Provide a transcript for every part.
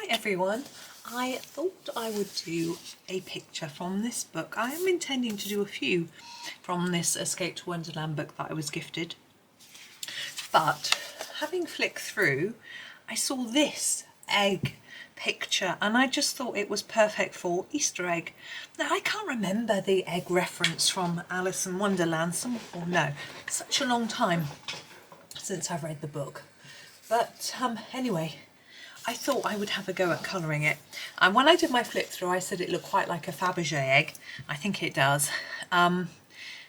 Hi everyone, I thought I would do a picture from this book. I am intending to do a few from this Escape to Wonderland book that I was gifted, but having flicked through I saw this egg picture and I just thought it was perfect for Easter egg. Now I can't remember the egg reference from Alice in Wonderland, such a long time since I've read the book, but anyway, I thought I would have a go at colouring it. And when I did my flip through, I said it looked quite like a Fabergé egg. I think it does.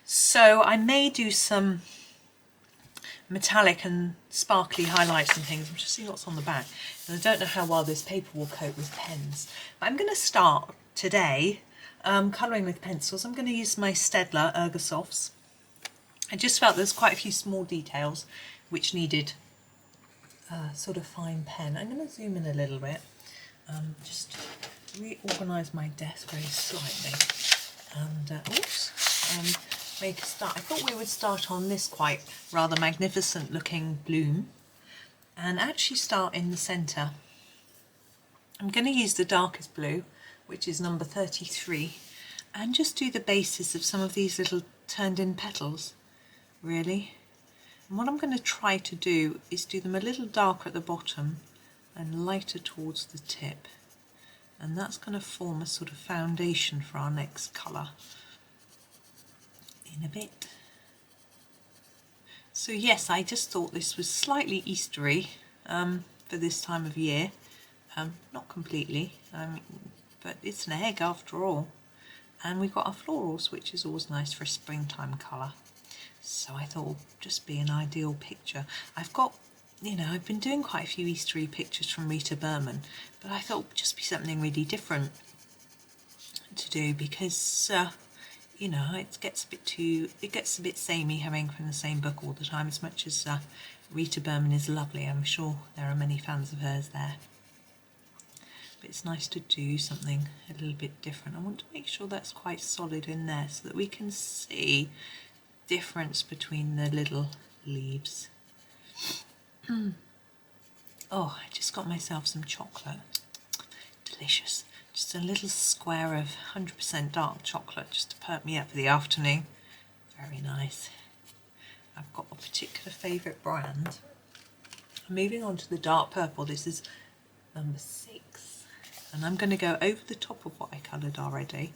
So I may do some metallic and sparkly highlights and things. I'm just seeing what's on the back. And I don't know how well this paper will coat with pens. But I'm going to start today colouring with pencils. I'm going to use my Staedtler Ergosofts. I just felt there's quite a few small details which needed sort of fine pen. I'm going to zoom in a little bit, just reorganise my desk very slightly, and make a start. I thought we would start on this quite rather magnificent looking bloom and actually start in the centre. I'm going to use the darkest blue, which is number 33, and just do the bases of some of these little turned in petals, really. And what I'm going to try to do is do them a little darker at the bottom and lighter towards the tip. And that's going to form a sort of foundation for our next colour in a bit. So yes, I just thought this was slightly Eastery for this time of year. Not completely, but it's an egg after all. And we've got our florals, which is always nice for a springtime colour. So I thought it would just be an ideal picture. I've got, I've been doing quite a few Eastery pictures from Rita Berman, but I thought it would just be something really different to do because, it gets a bit samey having from the same book all the time. As much as Rita Berman is lovely, I'm sure there are many fans of hers there. But it's nice to do something a little bit different. I want to make sure that's quite solid in there so that we can see difference between the little leaves. Oh, I just got myself some chocolate. Delicious. Just a little square of 100% dark chocolate just to perk me up for the afternoon. Very nice. I've got a particular favourite brand. Moving on to the dark purple. This is number 6. And I'm going to go over the top of what I coloured already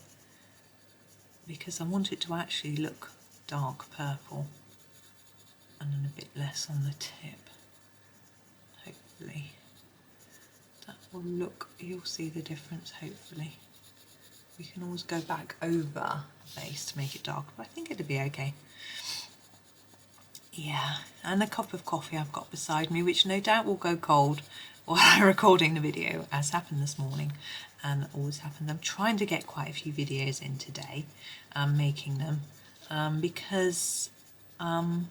because I want it to actually look dark purple and then a bit less on the tip. Hopefully that will look, you'll see the difference hopefully. We can always go back over the base to make it darker, but I think it'll be okay. Yeah, and a cup of coffee I've got beside me, which no doubt will go cold while I'm recording the video, as happened this morning and always happened. I'm trying to get quite a few videos in today, making them. Because I've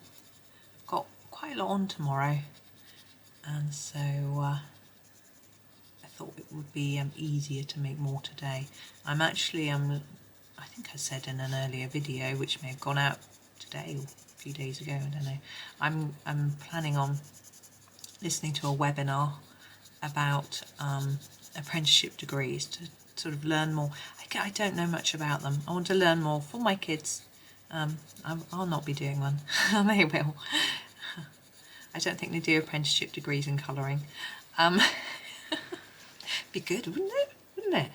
got quite a lot on tomorrow, and so I thought it would be easier to make more today. I'm actually, I think I said in an earlier video, which may have gone out today or a few days ago, I don't know, I'm planning on listening to a webinar about apprenticeship degrees to sort of learn more. I don't know much about them. I want to learn more for my kids. I'll not be doing one. They will. I don't think they do apprenticeship degrees in colouring. Be good, wouldn't it? Wouldn't it?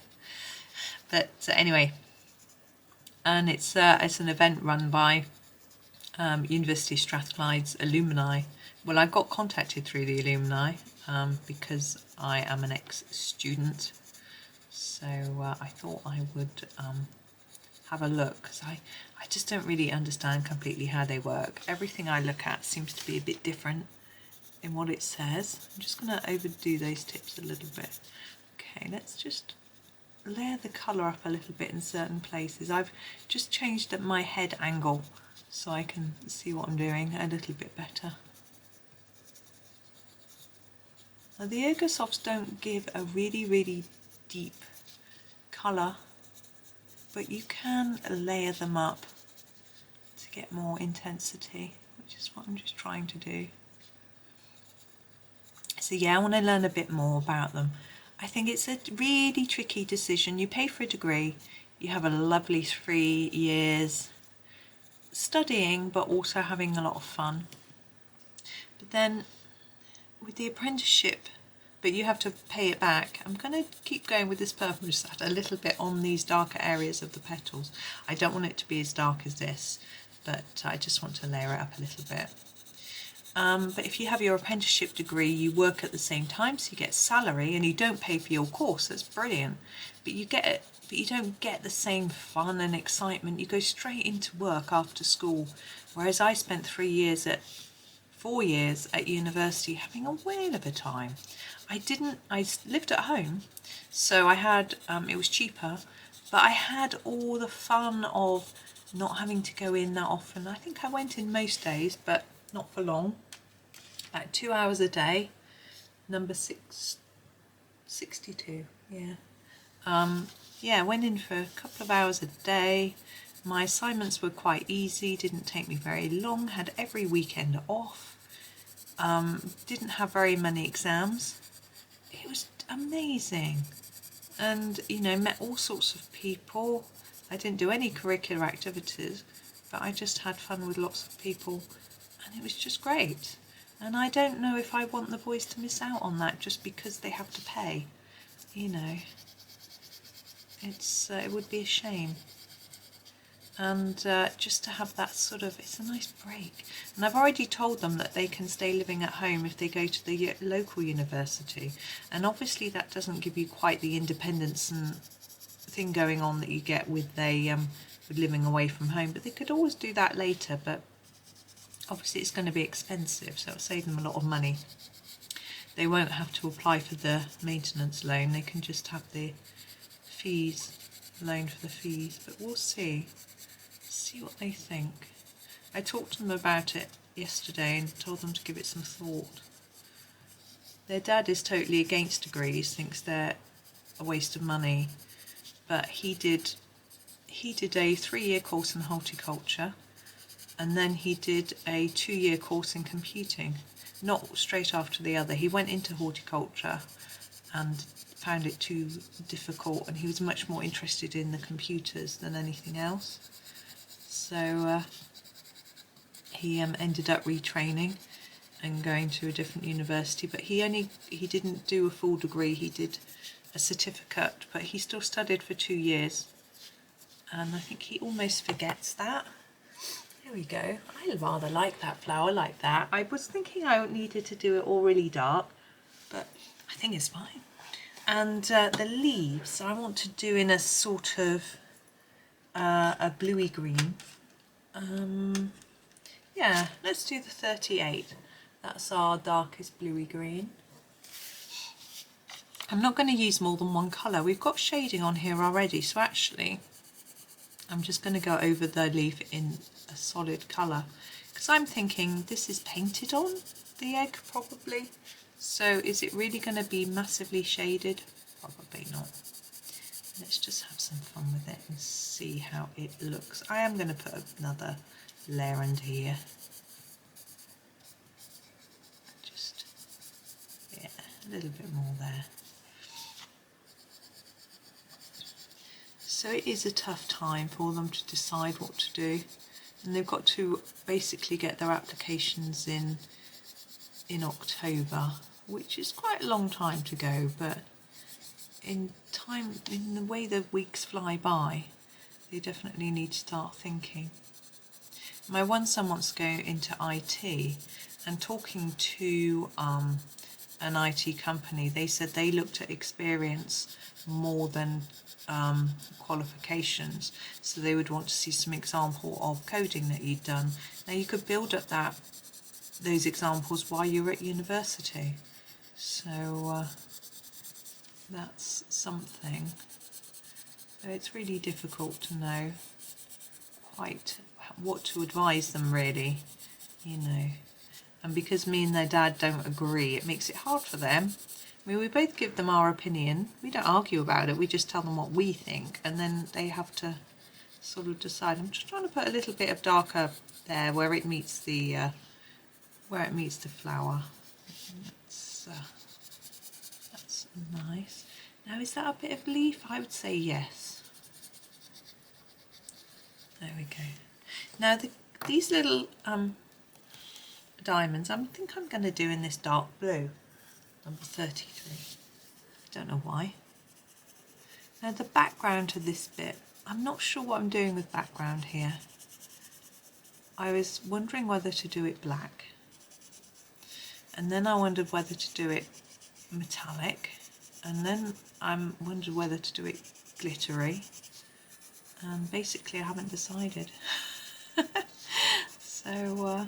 But anyway, and it's an event run by University of Strathclyde's alumni. Well, I got contacted through the alumni because I am an ex-student. So I thought I would have a look because I just don't really understand completely how they work. Everything I look at seems to be a bit different in what it says. I'm just going to overdo those tips a little bit. Okay, let's just layer the colour up a little bit in certain places. I've just changed my head angle so I can see what I'm doing a little bit better. Now the Ergosofts don't give a really deep colour, but you can layer them up to get more intensity, which is what I'm just trying to do. So yeah, I want to learn a bit more about them. I think it's a really tricky decision. You pay for a degree, you have a lovely 3 years studying, but also having a lot of fun. But then with the apprenticeship, but you have to pay it back. I'm going to keep going with this purple, just add a little bit on these darker areas of the petals. I don't want it to be as dark as this, but I just want to layer it up a little bit. But if you have your apprenticeship degree, you work at the same time, so you get salary and you don't pay for your course. That's brilliant. But you get it, but you don't get the same fun and excitement. You go straight into work after school, whereas I spent 4 years at university having a whale of a time. I lived at home, so I had, it was cheaper, but I had all the fun of not having to go in that often. I think I went in most days, but not for long. About 2 hours a day, number 662, yeah. Yeah, went in for a couple of hours a day. My assignments were quite easy, didn't take me very long, had every weekend off, didn't have very many exams. It was amazing. And, you know, met all sorts of people. I didn't do any curricular activities, but I just had fun with lots of people, and it was just great. And I don't know if I want the boys to miss out on that just because they have to pay, you know. It would be a shame. And just to have that sort of, it's a nice break. And I've already told them that they can stay living at home if they go to the local university. And obviously that doesn't give you quite the independence and thing going on that you get with with living away from home. But they could always do that later, but obviously it's going to be expensive, so it'll save them a lot of money. They won't have to apply for the maintenance loan, they can just have the fees, loan for the fees, but we'll see what they think. I talked to them about it yesterday and told them to give it some thought. Their dad is totally against degrees, thinks they're a waste of money, but he did a 3-year course in horticulture, and then he did a 2-year course in computing, not straight after the other. He went into horticulture and found it too difficult, and he was much more interested in the computers than anything else. So he ended up retraining and going to a different university, but he didn't do a full degree, he did a certificate, but he still studied for 2 years, and I think he almost forgets that. There we go. I rather like that flower like that. I was thinking I needed to do it all really dark, but I think it's fine. And the leaves I want to do in a sort of a bluey green. Yeah, let's do the 38. That's our darkest bluey green. I'm not going to use more than one colour. We've got shading on here already, so actually I'm just going to go over the leaf in a solid colour, because I'm thinking this is painted on the egg probably. So is it really going to be massively shaded? Probably not. Let's just have some fun with it and see how it looks. I am going to put another layer under here. Just, yeah, a little bit more there. So it is a tough time for them to decide what to do, and they've got to basically get their applications in October, which is quite a long time to go, but in the way the weeks fly by, they definitely need to start thinking. My one son wants to go into IT, and talking to an IT company, they said they looked at experience more than qualifications, so they would want to see some example of coding that you'd done. Now you could build up those examples while you're at university, so that's something. So it's really difficult to know quite what to advise them, really, you know. And because me and their dad don't agree, it makes it hard for them. I mean, we both give them our opinion. We don't argue about it. We just tell them what we think, and then they have to sort of decide. I'm just trying to put a little bit of darker there where it meets the flower. That's nice. Now is that a bit of leaf? I would say yes. There we go. Now these little diamonds, I think I'm going to do in this dark blue, number 33. I don't know why. Now the background to this bit, I'm not sure what I'm doing with background here. I was wondering whether to do it black, and then I wondered whether to do it metallic, and then I wondered whether to do it glittery, and basically I haven't decided. So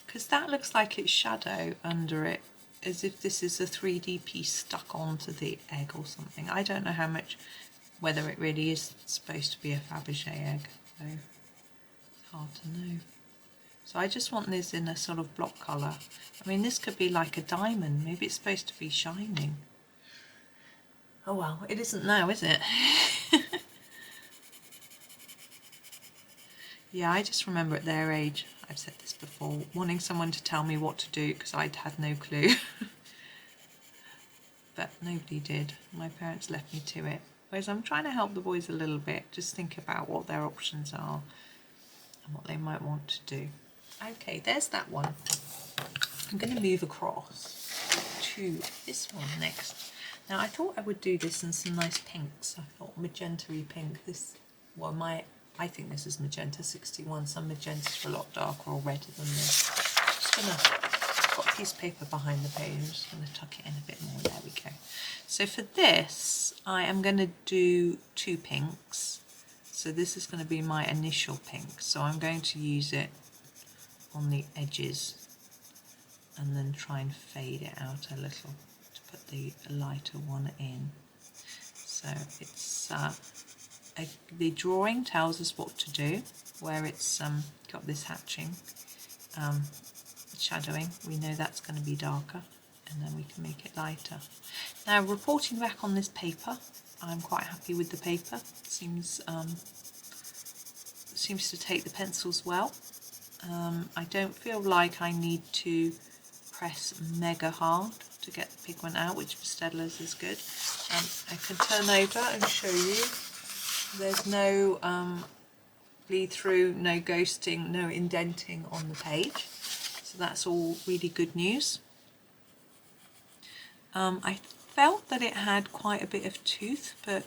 because that looks like it's shadow under it, as if this is a 3D piece stuck onto the egg or something. I don't know how much, whether it really is supposed to be a Fabergé egg, so it's hard to know. So I just want this in a sort of block colour. I mean, this could be like a diamond, maybe it's supposed to be shining. Oh well, it isn't now, is it? Yeah, I just remember at their age, I've said this before, wanting someone to tell me what to do because I'd had no clue. But nobody did. My parents left me to it. Whereas I'm trying to help the boys a little bit, just think about what their options are and what they might want to do. Okay, there's that one. I'm going to move across to this one next. Now I thought I would do this in some nice pinks. I thought magenta-y pink. This, well, I think this is magenta 61. Some magentas are a lot darker or redder than this. Just gonna, I've got a piece of paper behind the page. I'm just gonna tuck it in a bit more. There we go. So for this, I am going to do 2 pinks. So this is going to be my initial pink. So I'm going to use it on the edges and then try and fade it out a little to put the lighter one in. So it's the drawing tells us what to do, where it's got this hatching shadowing. We know that's going to be darker, and then we can make it lighter. Now, reporting back on this paper, I'm quite happy with the paper. It seems to take the pencils well. I don't feel like I need to press mega hard to get the pigment out, which for Staedtler's is good. I can turn over and show you. There's no bleed through, no ghosting, no indenting on the page. So that's all really good news. I felt that it had quite a bit of tooth, but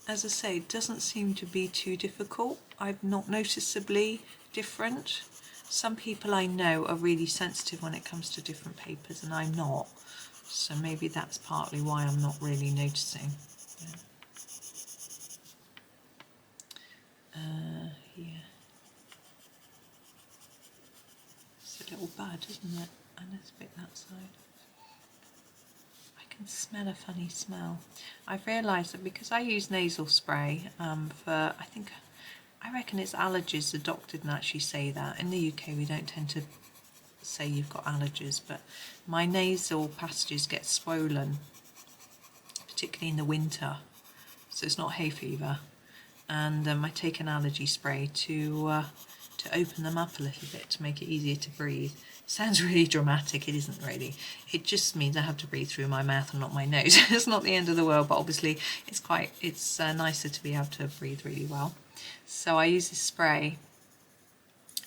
as I say, it doesn't seem to be too difficult. I'm not noticeably different. Some people I know are really sensitive when it comes to different papers, and I'm not. So maybe that's partly why I'm not really noticing. Yeah. Here. It's a little bud, isn't it? And let's bit that side. I can smell a funny smell. I've realised that because I use nasal spray for, I reckon it's allergies. The doctor didn't actually say that. In the UK we don't tend to say you've got allergies, but my nasal passages get swollen, particularly in the winter. So it's not hay fever. And I take an allergy spray to open them up a little bit to make it easier to breathe. Sounds really dramatic, it isn't really. It just means I have to breathe through my mouth and not my nose. It's not the end of the world, but obviously it's nicer to be able to breathe really well. So I use this spray,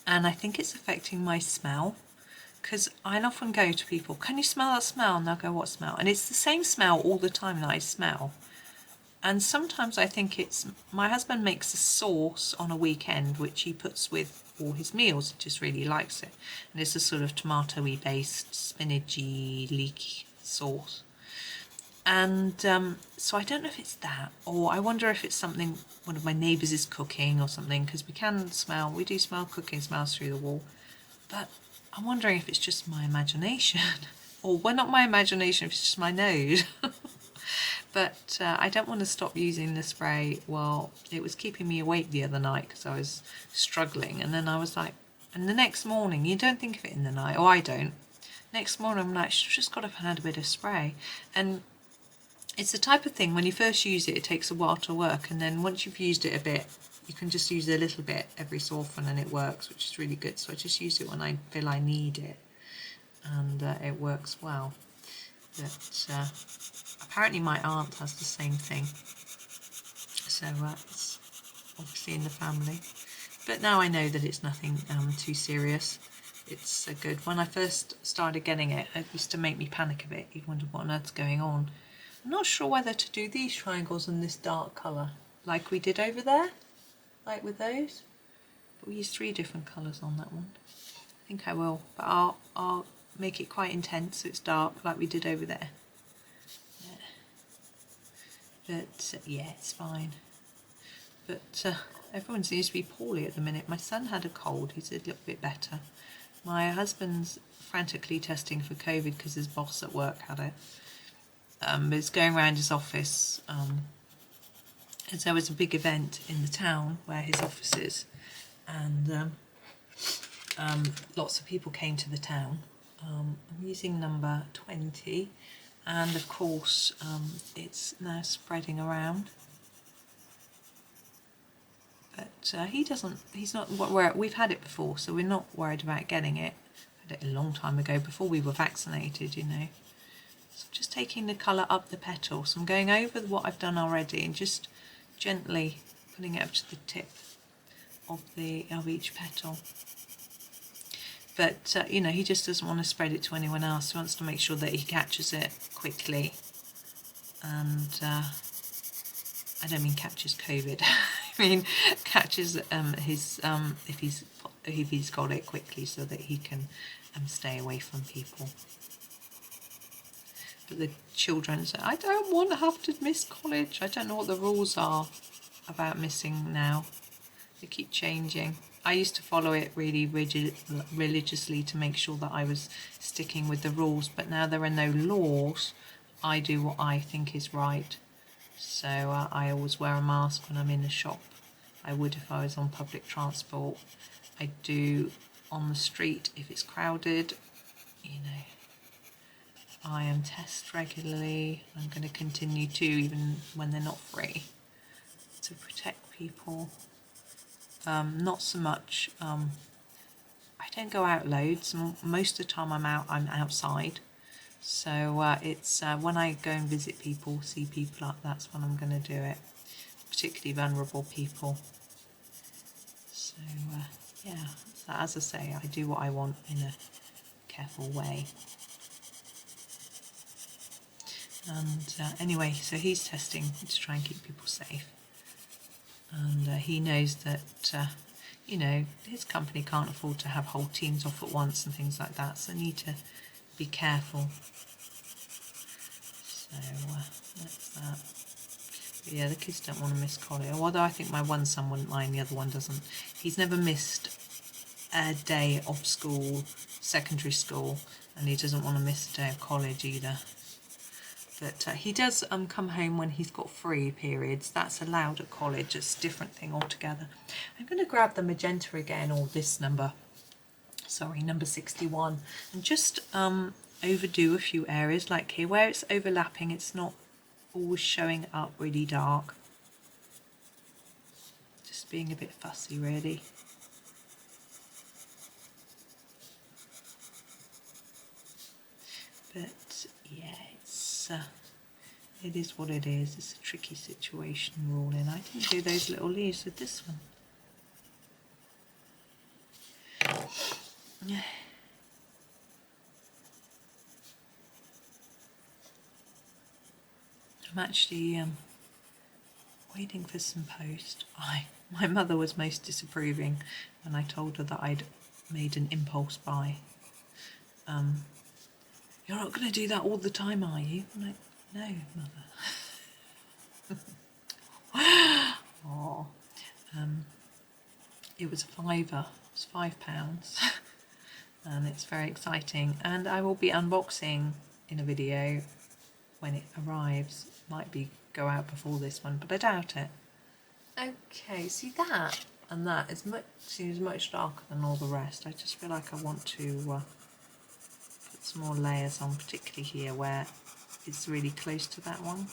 and I think it's affecting my smell, because I'll often go to people, can you smell that smell? And they'll go, what smell? And it's the same smell all the time that I smell. And sometimes I think it's, my husband makes a sauce on a weekend which he puts with all his meals. He just really likes it. And it's a sort of tomato-y based, spinachy, leeky sauce. And so I don't know if it's that, or I wonder if it's something one of my neighbours is cooking or something, because we do smell cooking smells through the wall. But I'm wondering if it's just my imagination, or well, not my imagination, if it's just my nose. But I don't want to stop using the spray. Well, it was keeping me awake the other night because I was struggling, and then I was like, and the next morning, you don't think of it in the night, or I don't. Next morning I'm like, I've just got to have had a bit of spray. And it's the type of thing, when you first use it, it takes a while to work, and then once you've used it a bit, you can just use it a little bit every so often and it works, which is really good. So I just use it when I feel I need it. and it works well. But apparently my aunt has the same thing, so it's obviously in the family. But now I know that it's nothing too serious. It's good. When I first started getting it, it used to make me panic a bit. You'd wonder what on earth's going on. I'm not sure whether to do these triangles in this dark colour, like we did over there, like with those. But we used 3 different colours on that one. I think I will, but I'll make it quite intense so it's dark, like we did over there. Yeah. But yeah, it's fine. But everyone seems to be poorly at the minute. My son had a cold. He's a little bit better. My husband's frantically testing for COVID because his boss at work had it. It's going around his office. And there was a big event in the town where his office is, and lots of people came to the town. I'm using number 20, and of course it's now spreading around. But he's not worried. We've had it before, so we're not worried about getting it. Had it a long time ago, before we were vaccinated, you know. So I'm just taking the colour up the petal. So I'm going over what I've done already and just gently putting it up to the tip of each petal. But you know, he just doesn't want to spread it to anyone else. He wants to make sure that he catches it quickly. And I don't mean catches COVID. I mean catches if he's got it quickly, so that he can stay away from people. But the children say, I don't want to have to miss college. I don't know what the rules are about missing now. They keep changing. I used to follow it really religiously to make sure that I was sticking with the rules, but now there are no laws. I do what I think is right. So I always wear a mask when I'm in a shop. I would if I was on public transport. I do on the street if it's crowded, you know. I am test regularly. I'm going to continue to, even when they're not free, to protect people. Not so much. I don't go out loads. Most of the time I'm outside. So it's when I go and visit people, see people, that's when I'm going to do it. Particularly vulnerable people. So yeah, so as I say, I do what I want in a careful way. And anyway, so he's testing to try and keep people safe. And he knows that, you know, his company can't afford to have whole teams off at once and things like that, so need to be careful. So that's that. But yeah, the kids don't want to miss college. Although I think my one son wouldn't mind, the other one doesn't. He's never missed a day of school, secondary school, and he doesn't want to miss a day of college either. But he does come home when he's got free periods. That's allowed at college. It's a different thing altogether. I'm going to grab the magenta again, or this number, sorry, number 61, and just overdo a few areas, like here where it's overlapping. It's not always showing up really dark. Just being a bit fussy, really. But yeah, it is what it is. It's a tricky situation we're all in. I didn't do those little leaves with this one. I'm actually waiting for some post. My mother was most disapproving when I told her that I'd made an impulse buy. You're not going to do that all the time, are you? I'm like, no, Mother. Oh, it was a £5. It's £5, and it's very exciting. And I will be unboxing in a video when it arrives. Might be go out before this one, but I doubt it. Okay, see that and that seems much darker than all the rest. I just feel like I want to put some more layers on, particularly here where it's really close to that one.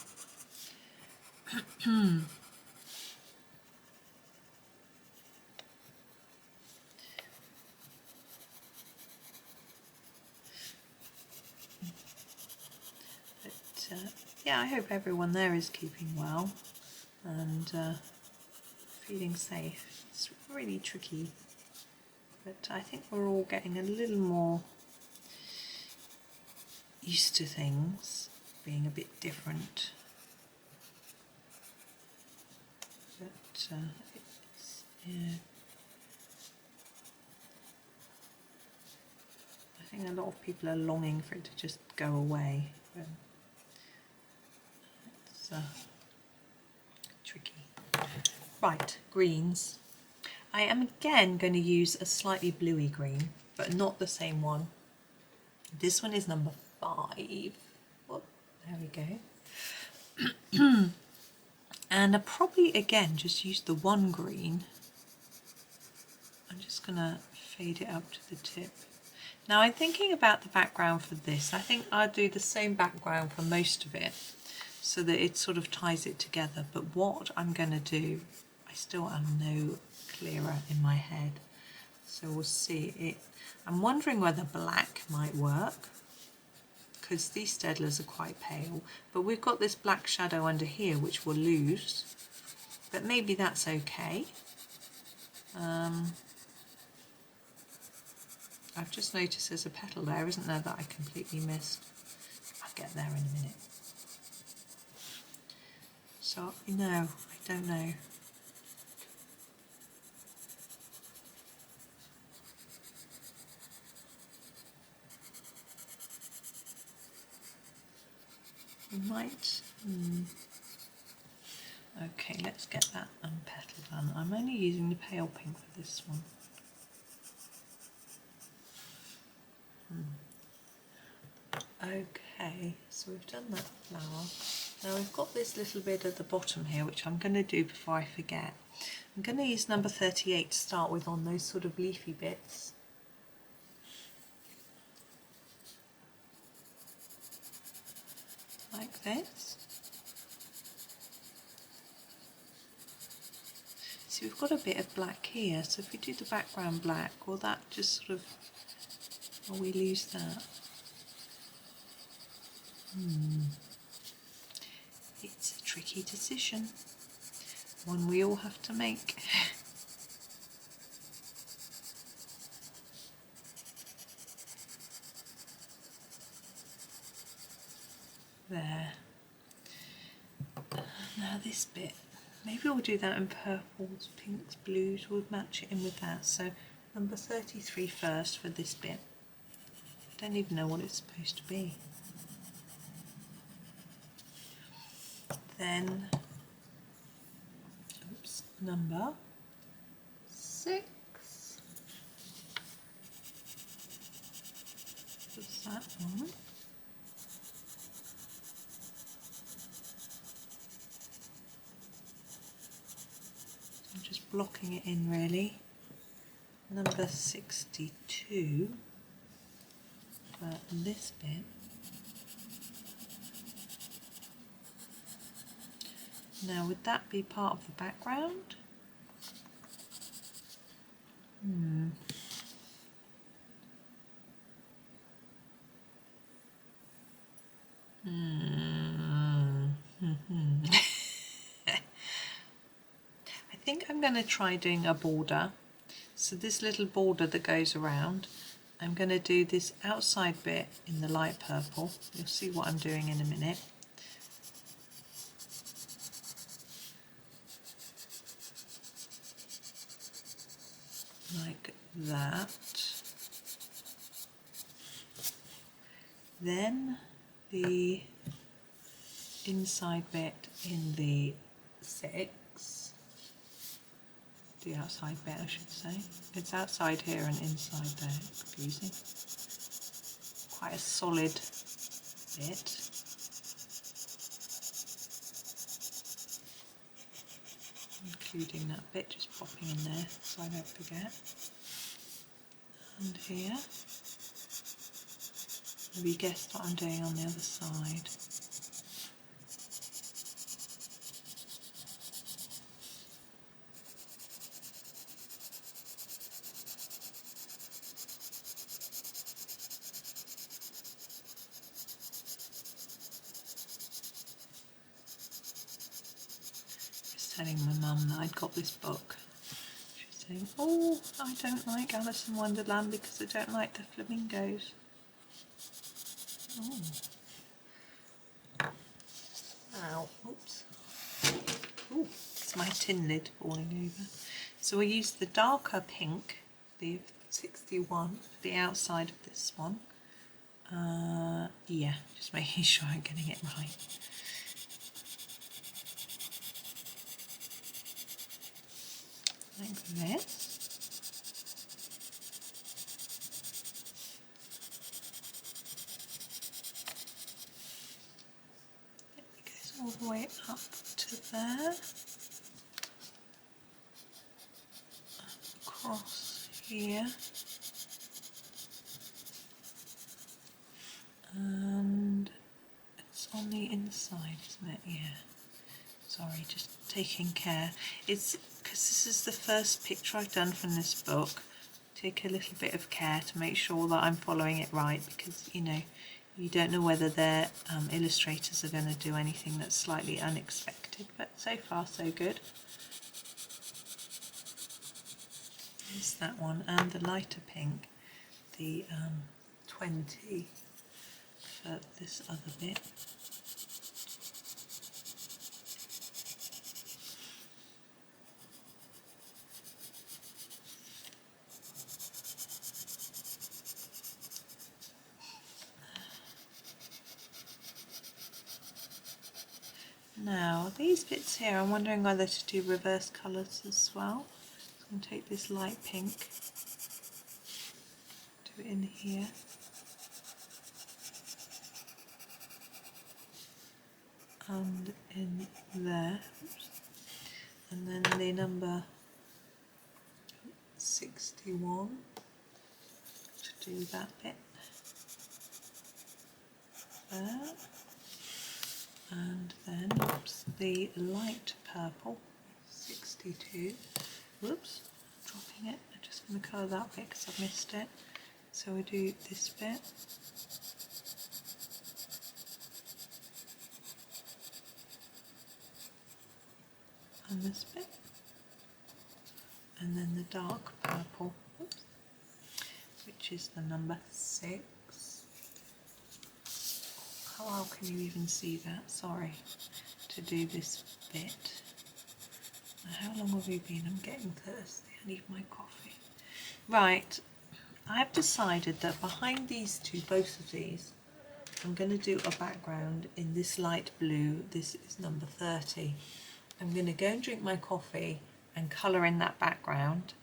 yeah, I hope everyone there is keeping well and feeling safe. It's really tricky, but I think we're all getting a little more used to things being a bit different. But yeah, I think a lot of people are longing for it to just go away. But it's tricky. Right, greens. I am again going to use a slightly bluey green, but not the same one. This one is number 5. Oh, there we go. And I probably again just use the one green. I'm just going to fade it up to the tip. Now I'm thinking about the background for this. I think I'll do the same background for most of it so that it sort of ties it together. But what I'm going to do, I still am no clearer in my head. So we'll see it. I'm wondering whether black might work because these Staedtlers are quite pale. But we've got this black shadow under here which we'll lose. But maybe that's okay. I've just noticed there's a petal there, isn't there, that I completely missed. I'll get there in a minute. So, no, I don't know. We might... Okay, let's get that petal done. I'm only using the pale pink for this one. Okay, so we've done that flower. Now we've got this little bit at the bottom here, which I'm going to do before I forget. I'm going to use number 38 to start with on those sort of leafy bits. Like this. See, we've got a bit of black here, so if we do the background black, will that just sort of, will we lose that? It's a tricky decision, one we all have to make. There. Now this bit, maybe we'll do that in purples, pinks, blues, we'll match it in with that. So number 33 first for this bit. I don't even know what it's supposed to be. Then, oops, number 6. What's that one? I'm just blocking it in really. Number 62 for this bit. Now, would that be part of the background? I think I'm going to try doing a border. So this little border that goes around, I'm going to do this outside bit in the light purple. You'll see what I'm doing in a minute. Like that. Then the inside bit in the 6. The outside bit, I should say. It's outside here and inside there. It's confusing. Quite a solid bit. Including that bit, just popping in there so I don't forget. And here. Maybe guess what I'm doing on the other side. telling my mum that I'd got this book. She's saying, oh, I don't like Alice in Wonderland because I don't like the flamingos. Oh. Ow, oops. Ooh, it's my tin lid falling over. So I used the darker pink, the 61, for the outside of this one. Yeah, just making sure I'm getting it right. Like this. It goes all the way up to there. Across here. And it's on the inside, isn't it? Yeah. Sorry, just taking care. It's because this is the first picture I've done from this book. Take a little bit of care to make sure that I'm following it right, because you know, you don't know whether their illustrators are going to do anything that's slightly unexpected, but so far so good. There's that one, and the lighter pink, the 20 for this other bit. Now these bits here, I'm wondering whether to do reverse colours as well. So I'm going to take this light pink, do it in here, and in there. Oops. And then the number 61 to do that bit there. And then oops, the light purple 62. Whoops, dropping it. I'm just going to colour that bit because I've missed it. So we do this bit. And this bit. And then the dark purple, oops, which is the number 6. How well can you even see that? Sorry. To do this bit. Now, how long have we been? I'm getting thirsty. I need my coffee. Right. I've decided that behind these two, both of these, I'm going to do a background in this light blue. This is number 30. I'm going to go and drink my coffee and colour in that background,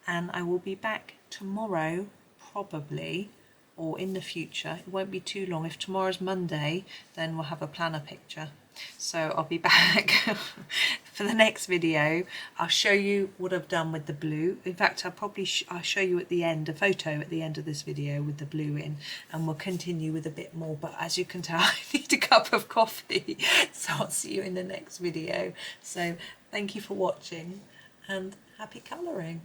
and I will be back tomorrow probably, or in the future. It won't be too long. If tomorrow's Monday, then we'll have a planner picture. So I'll be back for the next video. I'll show you what I've done with the blue. In fact, I'll show you at the end, a photo at the end of this video with the blue in, and we'll continue with a bit more. But as you can tell, I need a cup of coffee. So I'll see you in the next video. So thank you for watching and happy colouring.